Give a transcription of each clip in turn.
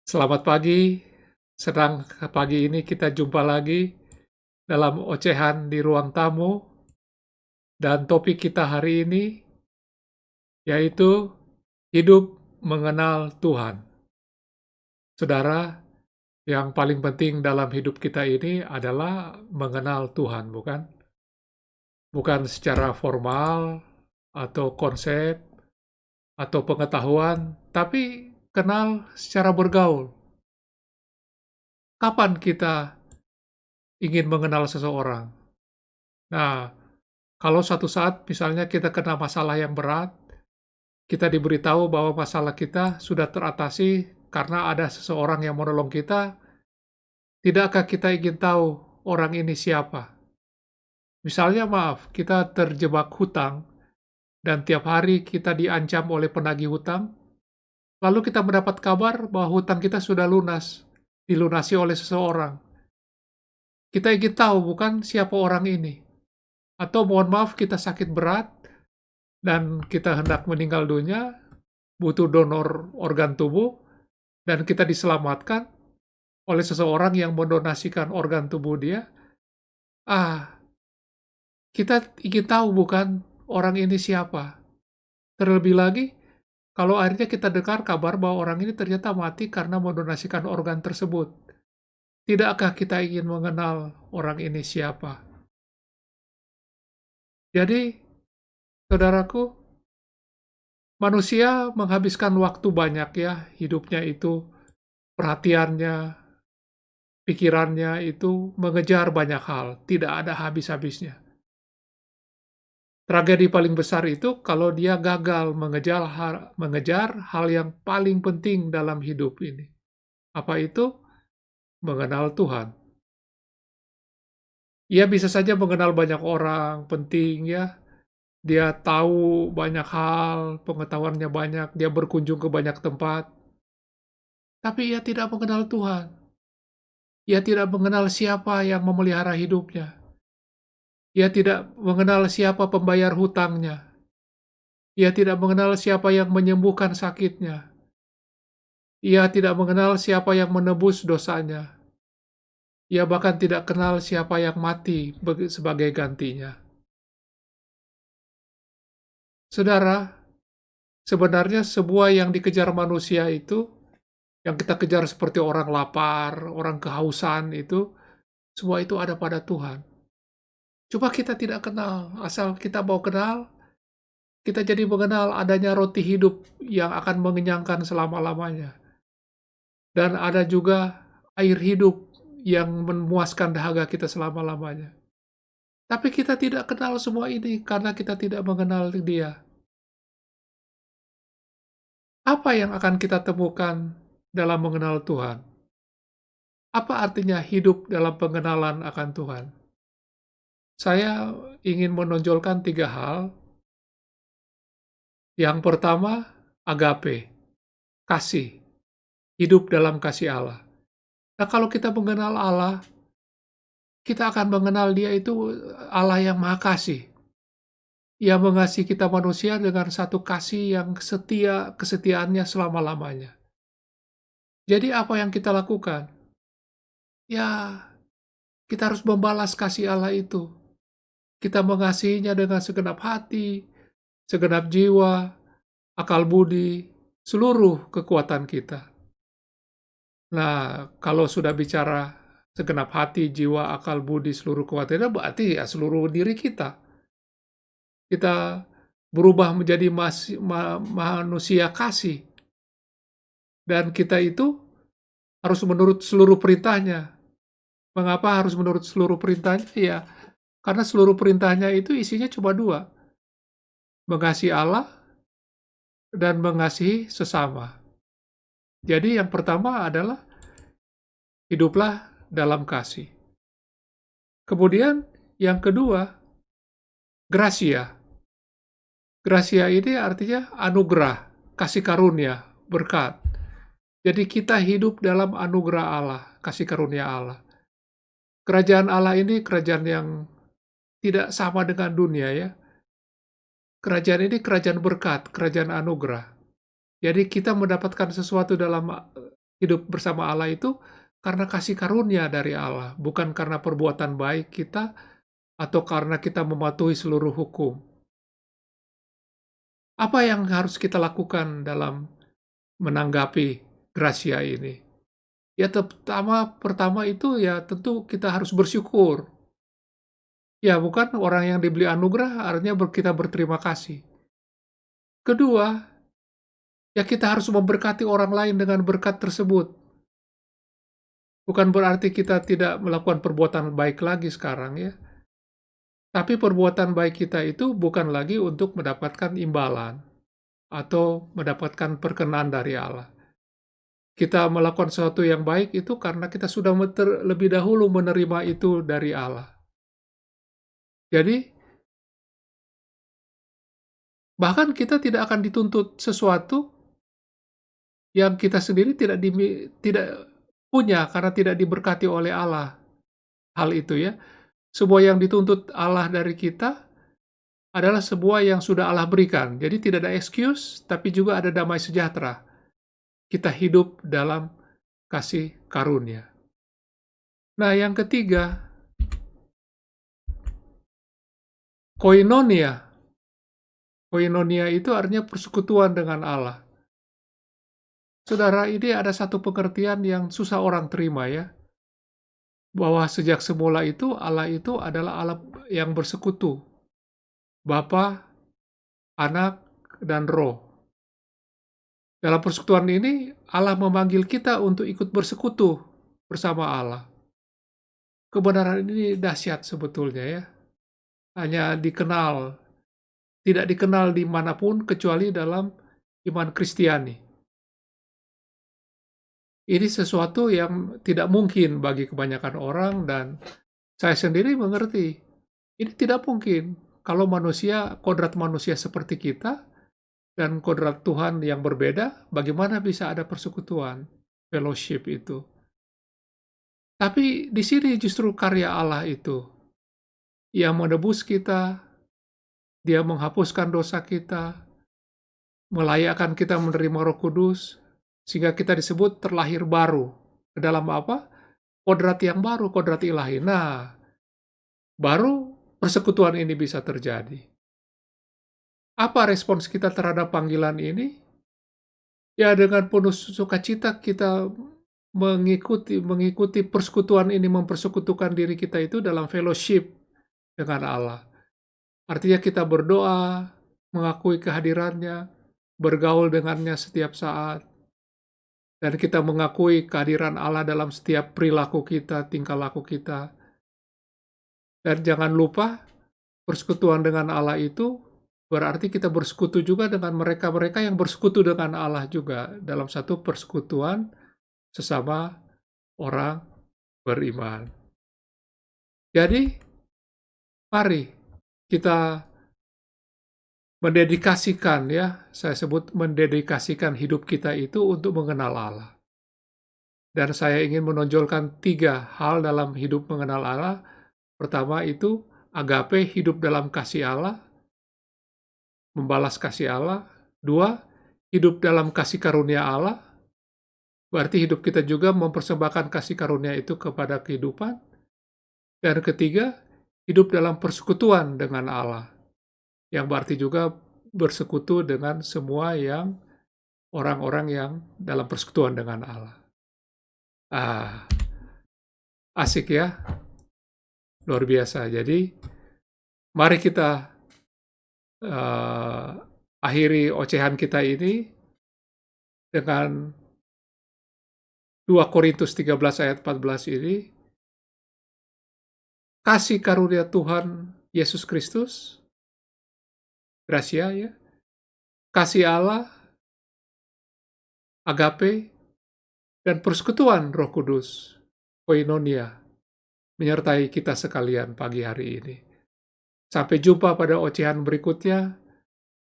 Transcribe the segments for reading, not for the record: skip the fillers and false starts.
Selamat pagi, senang pagi ini kita jumpa lagi dalam ocehan di ruang tamu dan topik kita hari ini yaitu hidup mengenal Tuhan. Saudara, yang paling penting dalam hidup kita ini adalah mengenal Tuhan, bukan? Bukan secara formal atau konsep atau pengetahuan, tapi kenal secara bergaul. Kapan kita ingin mengenal seseorang? Nah, kalau suatu saat misalnya kita kena masalah yang berat, kita diberitahu bahwa masalah kita sudah teratasi karena ada seseorang yang menolong kita, tidakkah kita ingin tahu orang ini siapa? Misalnya maaf, kita terjebak hutang dan tiap hari kita diancam oleh penagih hutang, lalu kita mendapat kabar bahwa hutang kita sudah lunas, dilunasi oleh seseorang. Kita ingin tahu bukan siapa orang ini. Atau mohon maaf kita sakit berat dan kita hendak meninggal dunia, butuh donor organ tubuh, dan kita diselamatkan oleh seseorang yang mendonasikan organ tubuh dia, ah, kita ingin tahu bukan orang ini siapa. Terlebih lagi, kalau akhirnya kita dengar kabar bahwa orang ini ternyata mati karena mendonasikan organ tersebut. Tidakkah kita ingin mengenal orang ini siapa? Jadi, saudaraku, manusia menghabiskan waktu banyak ya, hidupnya itu, perhatiannya, pikirannya itu mengejar banyak hal, tidak ada habis-habisnya. Tragedi paling besar itu kalau dia gagal mengejar hal yang paling penting dalam hidup ini. Apa itu? Mengenal Tuhan. Ia bisa saja mengenal banyak orang penting ya, dia tahu banyak hal, pengetahuannya banyak, dia berkunjung ke banyak tempat, tapi ia tidak mengenal Tuhan. Ia tidak mengenal siapa yang memelihara hidupnya. Ia tidak mengenal siapa pembayar hutangnya. Ia tidak mengenal siapa yang menyembuhkan sakitnya. Ia tidak mengenal siapa yang menebus dosanya. Ia bahkan tidak kenal siapa yang mati sebagai gantinya. Saudara, sebenarnya sebuah yang dikejar manusia itu, yang kita kejar seperti orang lapar, orang kehausan itu, semua itu ada pada Tuhan. Coba kita tidak kenal, asal kita mau kenal, kita jadi mengenal adanya roti hidup yang akan mengenyangkan selama-lamanya. Dan ada juga air hidup yang memuaskan dahaga kita selama-lamanya. Tapi kita tidak kenal semua ini karena kita tidak mengenal Dia. Apa yang akan kita temukan dalam mengenal Tuhan? Apa artinya hidup dalam pengenalan akan Tuhan? Saya ingin menonjolkan 3 hal. Yang pertama, agape, kasih, hidup dalam kasih Allah. Nah, kalau kita mengenal Allah, kita akan mengenal Dia itu Allah yang Maha Kasih. Ia mengasihi kita manusia dengan satu kasih yang setia, kesetiaannya selama-lamanya. Jadi apa yang kita lakukan? Ya, kita harus membalas kasih Allah itu. Kita mengasihinya dengan segenap hati, segenap jiwa, akal budi, seluruh kekuatan kita. Nah, kalau sudah bicara segenap hati, jiwa, akal budi, seluruh kekuatan kita, berarti ya seluruh diri kita. Kita berubah menjadi manusia kasih. Dan kita itu harus menurut seluruh perintahnya. Mengapa harus menurut seluruh perintahnya? Ya, karena seluruh perintahnya itu isinya cuma dua. Mengasihi Allah dan mengasihi sesama. Jadi yang pertama adalah hiduplah dalam kasih. Kemudian yang kedua, gracia. Gracia ini artinya anugerah, kasih karunia, berkat. Jadi kita hidup dalam anugerah Allah, kasih karunia Allah. Kerajaan Allah ini kerajaan yang tidak sama dengan dunia ya. Kerajaan ini kerajaan berkat, kerajaan anugerah. Jadi kita mendapatkan sesuatu dalam hidup bersama Allah itu karena kasih karunia dari Allah, bukan karena perbuatan baik kita atau karena kita mematuhi seluruh hukum. Apa yang harus kita lakukan dalam menanggapi gracia ini? Ya pertama itu ya tentu kita harus bersyukur. Ya bukan orang yang diberi anugerah artinya kita berterima kasih. Kedua, ya kita harus memberkati orang lain dengan berkat tersebut. Bukan berarti kita tidak melakukan perbuatan baik lagi sekarang ya. Tapi perbuatan baik kita itu bukan lagi untuk mendapatkan imbalan atau mendapatkan perkenan dari Allah. Kita melakukan sesuatu yang baik itu karena kita sudah lebih dahulu menerima itu dari Allah. Jadi, bahkan kita tidak akan dituntut sesuatu yang kita sendiri tidak punya karena tidak diberkati oleh Allah. Hal itu ya. Sebuah yang dituntut Allah dari kita adalah sebuah yang sudah Allah berikan. Jadi tidak ada excuse, tapi juga ada damai sejahtera. Kita hidup dalam kasih karunia. Nah, yang ketiga, koinonia. Koinonia itu artinya persekutuan dengan Allah. Saudara, ini ada satu pengertian yang susah orang terima ya. Bahwa sejak semula itu Allah itu adalah Allah yang bersekutu. Bapa, Anak, dan Roh. Dalam persekutuan ini, Allah memanggil kita untuk ikut bersekutu bersama Allah. Kebenaran ini dahsyat sebetulnya ya. Hanya tidak dikenal dimanapun kecuali dalam iman Kristiani. Ini sesuatu yang tidak mungkin bagi kebanyakan orang dan saya sendiri mengerti. Ini tidak mungkin kalau kodrat manusia seperti kita, dan kodrat Tuhan yang berbeda, bagaimana bisa ada persekutuan, fellowship itu. Tapi di sini justru karya Allah itu, yang menebus kita, Dia menghapuskan dosa kita, melayakkan kita menerima Roh Kudus, sehingga kita disebut terlahir baru. Ke dalam apa? Kodrat yang baru, kodrat ilahi. Nah, baru persekutuan ini bisa terjadi. Apa respons kita terhadap panggilan ini? Ya dengan penuh sukacita kita mengikuti persekutuan ini, mempersekutukan diri kita itu dalam fellowship dengan Allah. Artinya kita berdoa, mengakui kehadirannya, bergaul dengannya setiap saat, dan kita mengakui kehadiran Allah dalam setiap perilaku kita, tingkah laku kita. Dan jangan lupa, persekutuan dengan Allah itu berarti kita bersekutu juga dengan mereka-mereka yang bersekutu dengan Allah juga dalam satu persekutuan sesama orang beriman. Jadi, mari kita mendedikasikan ya, saya sebut mendedikasikan hidup kita itu untuk mengenal Allah. Dan saya ingin menonjolkan 3 hal dalam hidup mengenal Allah. Pertama itu agape, hidup dalam kasih Allah, membalas kasih Allah. 2, hidup dalam kasih karunia Allah. Berarti hidup kita juga mempersembahkan kasih karunia itu kepada kehidupan. Dan ketiga, hidup dalam persekutuan dengan Allah. Yang berarti juga bersekutu dengan semua orang-orang yang dalam persekutuan dengan Allah. Asik ya. Luar biasa. Jadi, mari kita akhiri ocehan kita ini dengan 2 Korintus 13 ayat 14 ini. Kasih karunia Tuhan Yesus Kristus, gracia ya, kasih Allah, agape, dan persekutuan Roh Kudus, koinonia, menyertai kita sekalian pagi hari ini. Sampai jumpa pada ocehan berikutnya.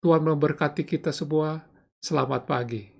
Tuhan memberkati kita semua. Selamat pagi.